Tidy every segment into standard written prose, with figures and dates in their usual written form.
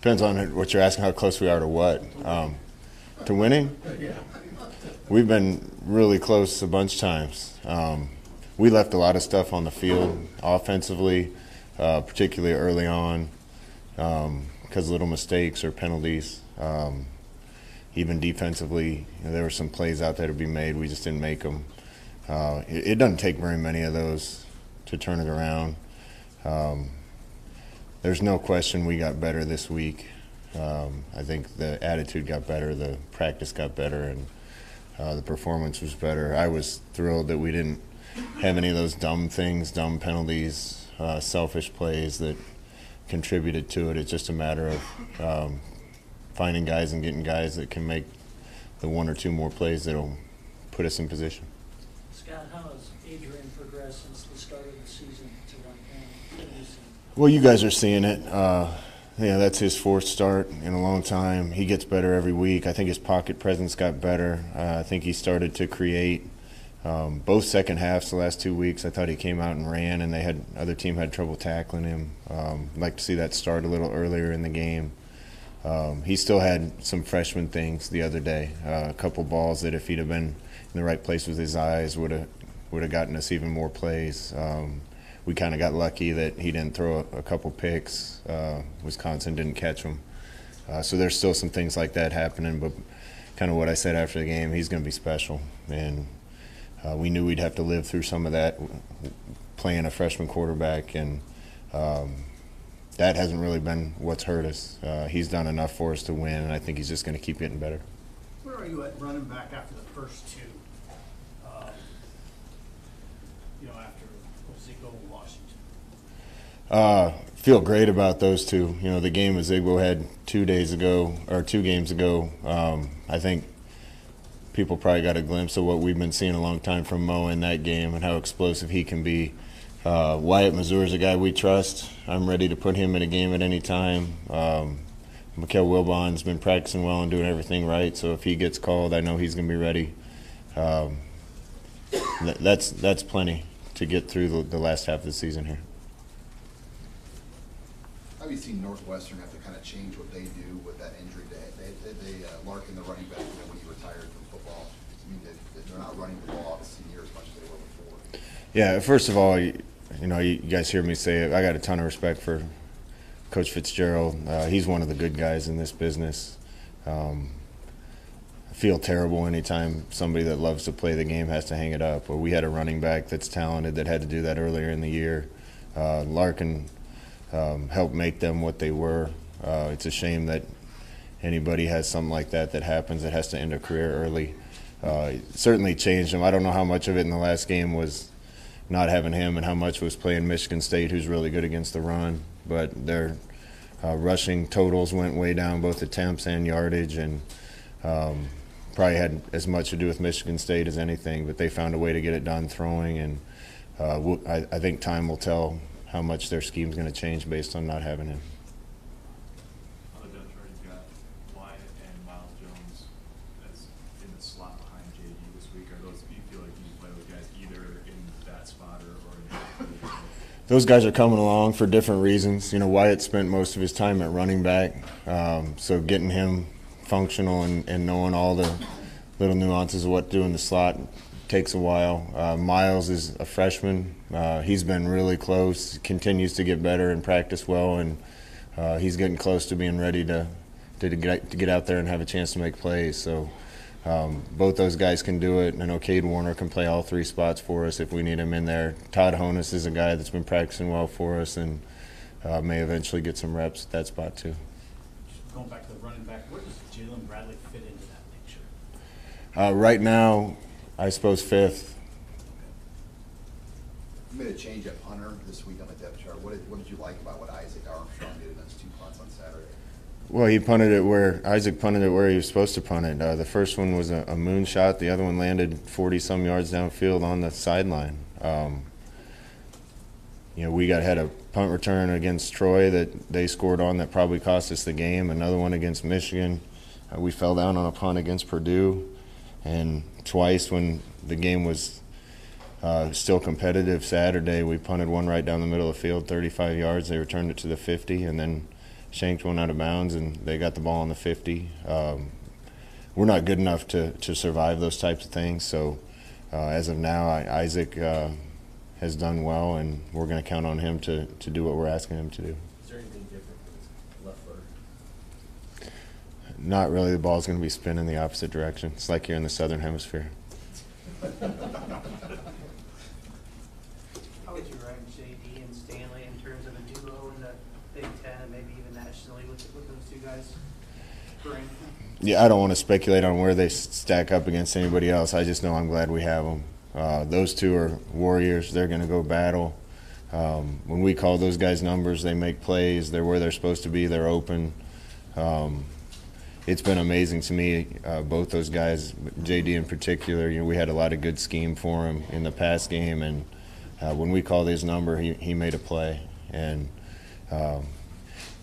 Depends on what you're asking, how close we are to what. To winning? We've been really close a bunch of times. We left a lot of stuff on the field offensively, particularly early on, because of little mistakes or penalties. Even defensively, there were some plays out there to be made. We just didn't make them. It doesn't take very many of those to turn it around. There's no question we got better this week. I think the attitude got better, the practice got better, and the performance was better. I was thrilled that we didn't have any of those dumb things, dumb penalties, selfish plays that contributed to it. It's just a matter of finding guys and getting guys that can make the one or two more plays that'll put us in position. Scott, how has Adrian progressed since the start of the season to right now? Well, you guys are seeing it. That's his fourth start in a long time. He gets better every week. I think his pocket presence got better. I think he started to create both second halves the last 2 weeks. I thought he came out and ran, and other team had trouble tackling him. I'd like to see that start a little earlier in the game. He still had some freshman things the other day. A couple balls that if he'd have been in the right place with his eyes would have gotten us even more plays. We kind of got lucky that he didn't throw a couple picks. Wisconsin didn't catch him. So there's still some things like that happening, but kind of what I said after the game, he's going to be special. And we knew we'd have to live through some of that playing a freshman quarterback, and that hasn't really been what's hurt us. He's done enough for us to win, and I think he's just going to keep getting better. Where are you at running back after the first two? After Ozigbo and Washington? Feel great about those two. The game Ozigbo had 2 games ago. I think people probably got a glimpse of what we've been seeing a long time from Mo in that game and how explosive he can be. Wyatt Mazur is a guy we trust. I'm ready to put him in a game at any time. Mikael Wilbon's been practicing well and doing everything right, so if he gets called, I know he's going to be ready. That's plenty to get through the last half of the season here. How have you seen Northwestern have to kind of change what they do with that injury? They Larkin, the running back, when he retired from football, I mean, they're not running the ball obviously near as much as they were before. Yeah, first of all, you guys hear me say it. I got a ton of respect for Coach Fitzgerald. He's one of the good guys in this business. I feel terrible anytime somebody that loves to play the game has to hang it up. Or we had a running back that's talented that had to do that earlier in the year. Larkin helped make them what they were. It's a shame that anybody has something like that happens that has to end a career early. It certainly changed him. I don't know how much of it in the last game was not having him and how much was playing Michigan State, who's really good against the run. But their rushing totals went way down, both attempts and yardage, and probably had as much to do with Michigan State as anything. But they found a way to get it done throwing, and I think time will tell how much their scheme's going to change based on not having him. On the depth chart, you've got Wyatt and Miles Jones as in the slot behind JD this week. Do you feel like you play those guys either in that spot or in Those guys are coming along for different reasons. Wyatt spent most of his time at running back, so getting him functional and knowing all the little nuances of what to do in the slot takes a while. Miles is a freshman. He's been really close, continues to get better and practice well, and he's getting close to being ready to get out there and have a chance to make plays. So both those guys can do it. I know Cade Warner can play all three spots for us if we need him in there. Todd Honus is a guy that's been practicing well for us and may eventually get some reps at that spot too. Just going back to the running back, where does Jalen Bradley fit into that picture? Right now, I suppose fifth. You made a change at punter this week on the depth chart. What did you like about what Isaac Armstrong did in those 2 punts on Saturday? Well, Isaac punted it where he was supposed to punt it. The first one was a moon shot. The other one landed 40-some yards downfield on the sideline. We had a punt return against Troy that they scored on that probably cost us the game. Another one against Michigan. We fell down on a punt against Purdue. And twice when the game was still competitive Saturday, we punted one right down the middle of the field, 35 yards. They returned it to the 50, and then shanked one out of bounds, and they got the ball on the 50. We're not good enough to survive those types of things. So as of now, Isaac has done well, and we're going to count on him to do what we're asking him to do. Is there anything different with his left footer? Not really. The ball's going to be spinning the opposite direction. It's like you're in the southern hemisphere. How would you rank JD and Stanley in terms of a duo in the Big Ten and maybe even nationally with those two guys? Yeah, I don't want to speculate on where they stack up against anybody else. I just know I'm glad we have them. Those two are warriors. They're going to go battle. When we call those guys numbers, they make plays. They're where they're supposed to be. They're open. It's been amazing to me, both those guys, JD in particular. You know, we had a lot of good scheme for him in the past game, and when we called his number, he made a play. And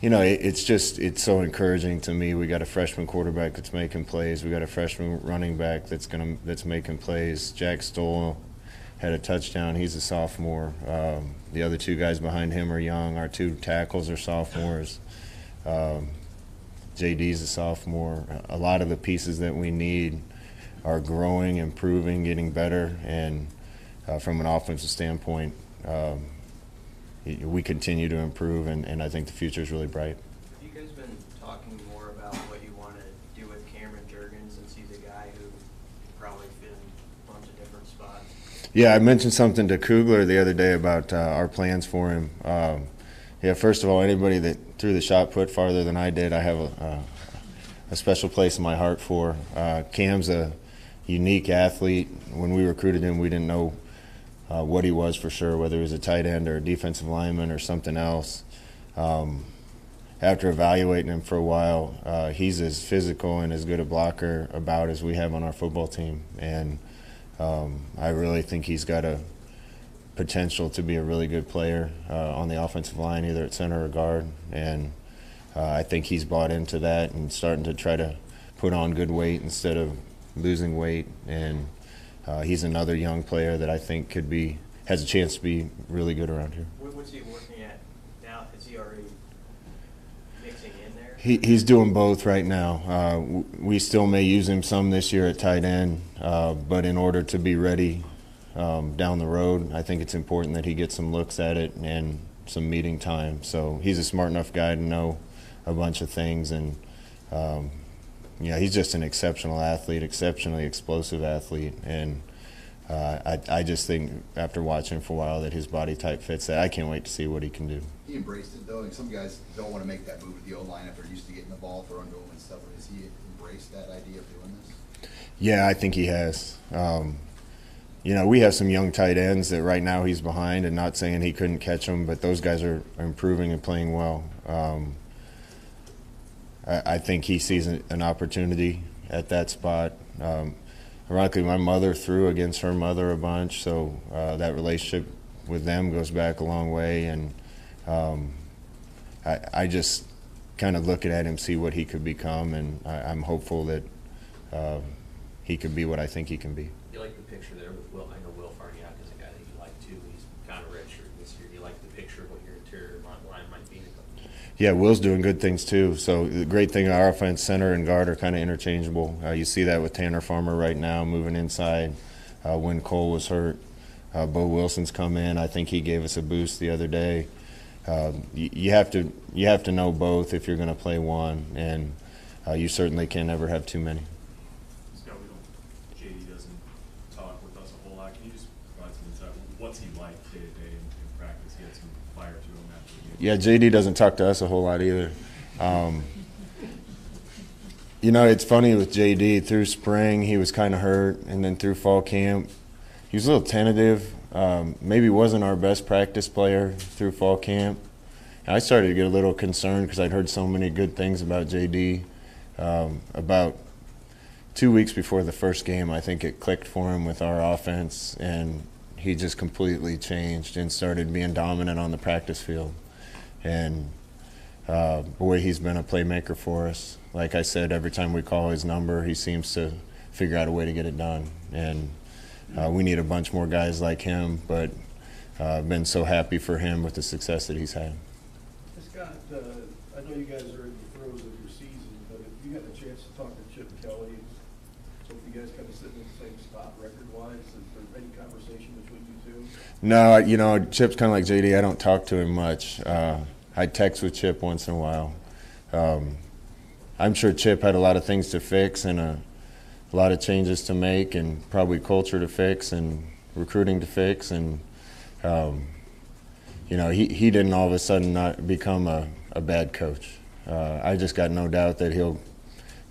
you know, it's so encouraging to me. We got a freshman quarterback that's making plays. We got a freshman running back that's making plays. Jack Stoll had a touchdown. He's a sophomore. The other two guys behind him are young. Our two tackles are sophomores. JD's a sophomore. A lot of the pieces that we need are growing, improving, getting better, and from an offensive standpoint, we continue to improve, and I think the future is really bright. Have you guys been talking more about what you want to do with Cameron Jurgens, since he's a guy who probably fit in a bunch of different spots? Yeah, I mentioned something to Kugler the other day about our plans for him. Yeah, first of all, anybody that threw the shot put farther than I did, I have a special place in my heart for. Cam's a unique athlete. When we recruited him, we didn't know what he was for sure, whether he was a tight end or a defensive lineman or something else. After evaluating him for a while, he's as physical and as good a blocker about as we have on our football team. And I really think he's got a potential to be a really good player on the offensive line, either at center or guard. And I think he's bought into that and starting to try to put on good weight instead of losing weight. And he's another young player that I think has a chance to be really good around here. What's he working at now? Is he already mixing in there? He's doing both right now. We still may use him some this year at tight end, but in order to be ready down the road, I think it's important that he gets some looks at it and some meeting time. So he's a smart enough guy to know a bunch of things, and yeah, he's just an exceptional athlete, exceptionally explosive athlete, and I just think after watching him for a while that his body type fits that. I can't wait to see what he can do. He embraced it, though. Like, some guys don't want to make that move with the O-line if they're used to getting the ball thrown to him and stuff. Has he embraced that idea of doing this? Yeah, I think he has. You know, we have some young tight ends that right now he's behind, and not saying he couldn't catch them, but those guys are improving and playing well. I think he sees an opportunity at that spot. Ironically, my mother threw against her mother a bunch, so that relationship with them goes back a long way. And I just kind of looking at him, see what he could become, and I'm hopeful that he could be what I think he can be. You like the picture there with Will? I know Will Farniak is a guy that you like too. He's kind of redshirt this year. Do you like the picture of what your interior line might be in a couple years? Yeah, Will's doing good things too. So the great thing, our offense, center and guard are kind of interchangeable. You see that with Tanner Farmer right now moving inside. When Cole was hurt, Bo Wilson's come in. I think he gave us a boost the other day. You have to know both if you're going to play one, and you certainly can never have too many. Scott, JD doesn't talk with us a whole lot. Can you just provide some insight? What's he like day to day in practice? He had some fire to him after the game. Yeah, JD doesn't talk to us a whole lot either. You know, it's funny with JD. Through spring, he was kind of hurt, and then through fall camp, he was a little tentative. Maybe wasn't our best practice player through fall camp. And I started to get a little concerned because I'd heard so many good things about JD. About 2 weeks before the first game, I think it clicked for him with our offense, and he just completely changed and started being dominant on the practice field. And boy, he's been a playmaker for us. Like I said, every time we call his number, he seems to figure out a way to get it done. And we need a bunch more guys like him, but I've been so happy for him with the success that he's had. Scott, I know you guys are in the throes of your season, but if you had a chance to talk to Chip Kelly, so if you guys kind of sitting in the same spot record-wise, is there any conversation between you two? No, you know, Chip's kind of like JD. I don't talk to him much. I text with Chip once in a while. I'm sure Chip had a lot of things to fix and a lot of changes to make, and probably culture to fix and recruiting to fix. And, you know, he didn't all of a sudden not become a bad coach. I just got no doubt that he'll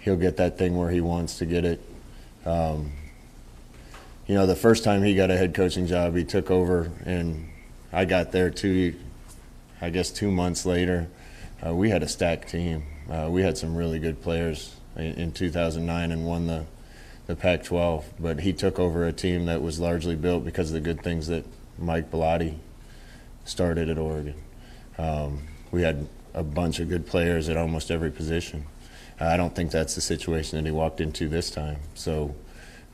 get that thing where he wants to get it. You know, the first time he got a head coaching job, he took over, and I got there 2 months later. We had a stacked team. We had some really good players in 2009 and won the Pac-12, but he took over a team that was largely built because of the good things that Mike Bellotti started at Oregon. We had a bunch of good players at almost every position. I don't think that's the situation that he walked into this time. So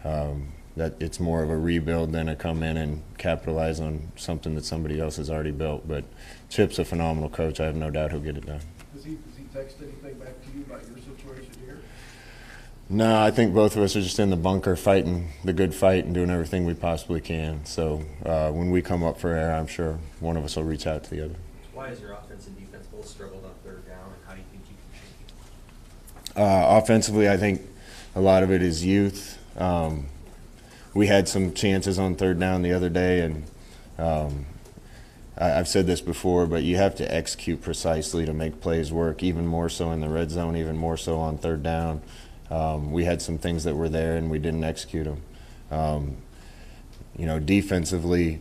that it's more of a rebuild than a come in and capitalize on something that somebody else has already built. But Chip's a phenomenal coach. I have no doubt he'll get it done. Does he text anything back to you about your situation here? No, I think both of us are just in the bunker fighting the good fight and doing everything we possibly can. So when we come up for air, I'm sure one of us will reach out to the other. Why has your offense and defense both struggled on third down, and how do you think you can change it? Offensively, I think a lot of it is youth. We had some chances on third down the other day, and I've said this before, but you have to execute precisely to make plays work, even more so in the red zone, even more so on third down. We had some things that were there, and we didn't execute them. You know, defensively,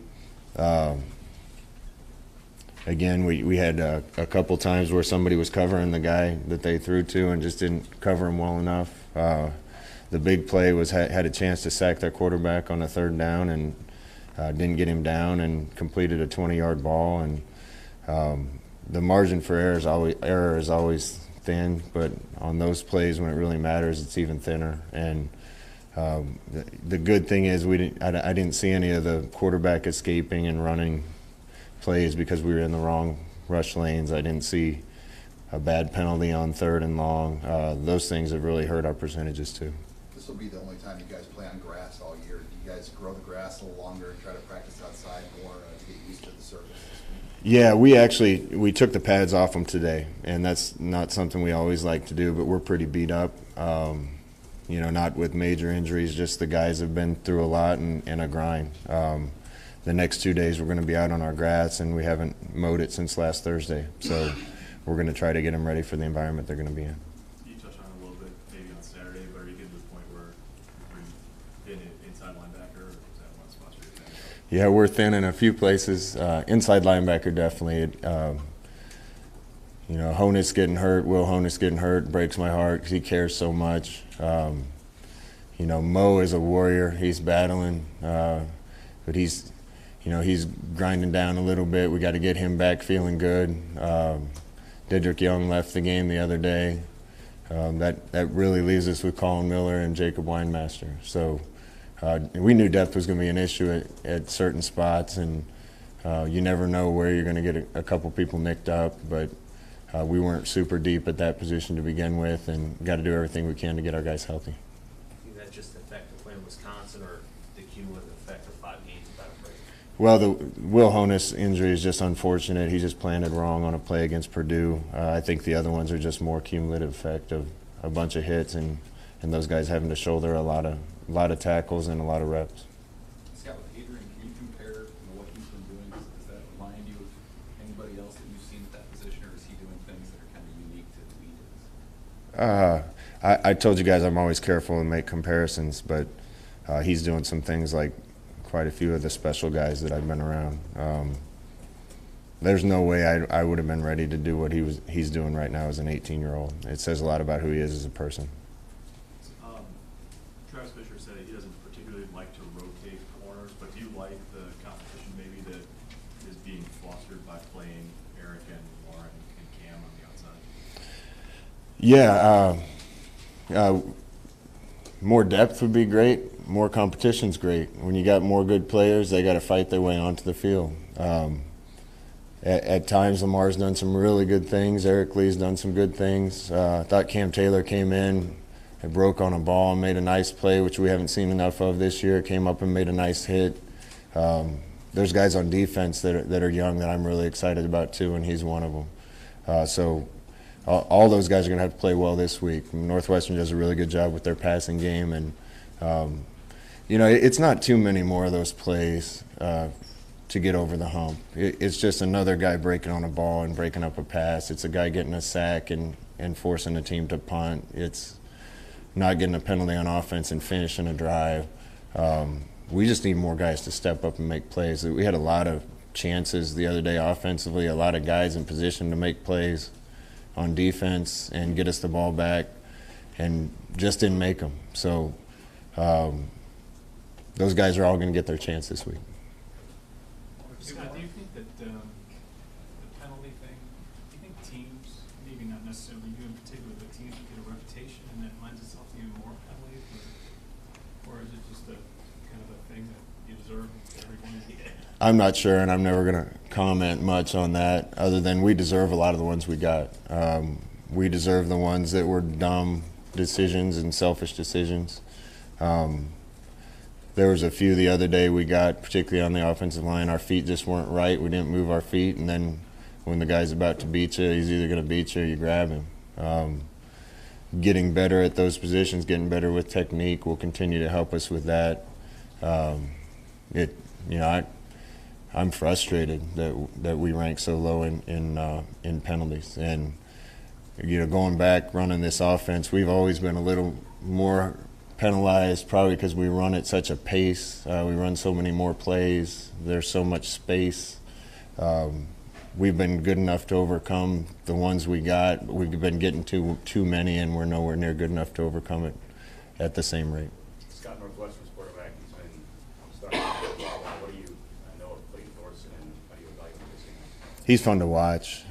again, we had a couple times where somebody was covering the guy that they threw to and just didn't cover him well enough. The big play was had a chance to sack their quarterback on a third down and didn't get him down and completed a 20-yard ball. And the margin for error is always thin, but on those plays when it really matters, it's even thinner. And the good thing is I didn't see any of the quarterback escaping and running plays because we were in the wrong rush lanes. I didn't see a bad penalty on third and long. Those things have really hurt our percentages too. This will be the only time you guys play on grass all year. Do you guys grow the grass a little longer and try to practice outside more to get used to the surface this week? Yeah, we took the pads off them today, and that's not something we always like to do, but we're pretty beat up. You know, not with major injuries, just the guys have been through a lot and a grind. The next 2 days we're going to be out on our grass, and we haven't mowed it since last Thursday. So we're going to try to get them ready for the environment they're going to be in. You touched on it a little bit maybe on Saturday, but are you getting to the point where you're thin inside linebacker, or is that one spot you're thin? Yeah, we're thin in a few places. Inside linebacker, definitely. You know, Honus getting hurt, Will Honus getting hurt breaks my heart because he cares so much. You know, Mo is a warrior. He's battling, but he's grinding down a little bit. We got to get him back feeling good. Dedrick Young left the game the other day. That really leaves us with Colin Miller and Jacob Weinmaster. So we knew depth was going to be an issue at certain spots, and you never know where you're going to get a couple people nicked up. But we weren't super deep at that position to begin with, and got to do everything we can to get our guys healthy. Do that just affect the play in Wisconsin, or the cumulative effect of 5 games without a break? Well, the Will Honus injury is just unfortunate. He just planted wrong on a play against Purdue. I think the other ones are just more cumulative effect of a bunch of hits and those guys having to shoulder a lot of tackles and a lot of reps. Scott, with Adrian, can you compare what he's been doing? Does that remind you of anybody else that you've seen at that position, or is he doing things that are kind of unique to who he is? I told you guys I'm always careful and make comparisons, but he's doing some things like quite a few of the special guys that I've been around. There's no way I would have been ready to do what he's doing right now as an 18-year-old. It says a lot about who he is as a person. Travis Fisher said he doesn't particularly like to rotate corners, but do you like the competition maybe that is being fostered by playing Eric and Warren and Cam on the outside? Yeah, more depth would be great. More competition's great. When you got more good players, they got to fight their way onto the field. at times Lamar's done some really good things. Eric Lee's done some good things. I thought Cam Taylor came in and broke on a ball and made a nice play, which we haven't seen enough of this year. Came up and made a nice hit. There's guys on defense that are young that I'm really excited about too, and he's one of them. So all those guys are going to have to play well this week. Northwestern does a really good job with their passing game, and it's not too many more of those plays to get over the hump. It's just another guy breaking on a ball and breaking up a pass. It's a guy getting a sack and forcing the team to punt. It's not getting a penalty on offense and finishing a drive. We just need more guys to step up and make plays. We had a lot of chances the other day offensively, a lot of guys in position to make plays on defense and get us the ball back, and just didn't make them. So those guys are all going to get their chance this week. Scott, do you think that the penalty thing, do you think teams, maybe not necessarily you in particular, but teams would get a reputation and that lends itself to even more penalties? Or is it just a kind of a thing that you deserve everyone to get? I'm not sure, and I'm never going to comment much on that other than we deserve a lot of the ones we got. We deserve the ones that were dumb decisions and selfish decisions. There was a few the other day we got, particularly on the offensive line. Our feet just weren't right. We didn't move our feet, and then when the guy's about to beat you, he's either going to beat you or you grab him. Getting better at those positions, getting better with technique will continue to help us with that. I'm frustrated that we rank so low in penalties, and going back running this offense, we've always been a little more penalized, probably because we run at such a pace. We run so many more plays. There's so much space. We've been good enough to overcome the ones we got. We've been getting too many, and we're nowhere near good enough to overcome it at the same rate. Scott, Northwestern's quarterback, he's been starting to do well. What do you know of Clayton Thorson, and how do you evaluate this game? He's fun to watch.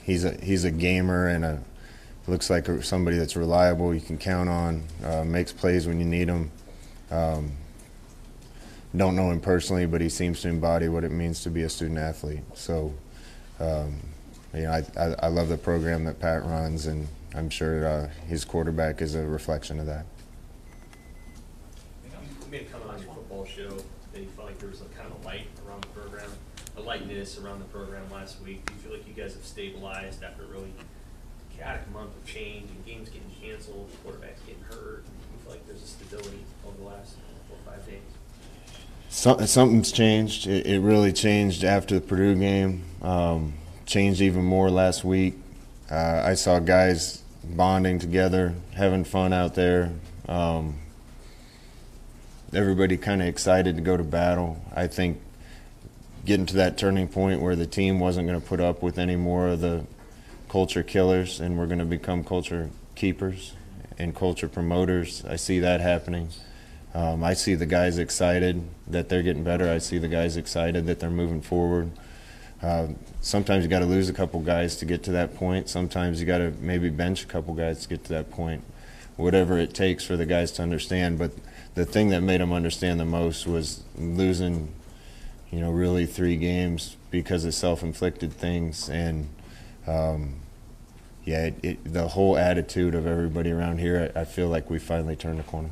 He's a gamer and looks like somebody that's reliable, you can count on, makes plays when you need him. Don't know him personally, but he seems to embody what it means to be a student athlete. So, I love the program that Pat runs, and I'm sure his quarterback is a reflection of that. You made a comment on your football show that you felt like there was a kind of a light around the program, a lightness around the program last week. Do you feel like you guys have stabilized after a really chaotic month of change and games getting canceled, quarterbacks getting hurt? You feel like there's a stability over the last 4 or 5 days? Something's changed. It really changed after the Purdue game. Changed even more last week. I saw guys bonding together, having fun out there. Everybody kind of excited to go to battle. I think getting to that turning point where the team wasn't going to put up with any more of the culture killers, and we're going to become culture keepers and culture promoters. I see that happening. I see the guys excited that they're getting better. I see the guys excited that they're moving forward. Sometimes you got to lose a couple guys to get to that point. Sometimes you got to maybe bench a couple guys to get to that point. Whatever it takes for the guys to understand. But the thing that made them understand the most was losing, really 3 games because of self-inflicted things. And the whole attitude of everybody around here, I feel like we finally turned the corner.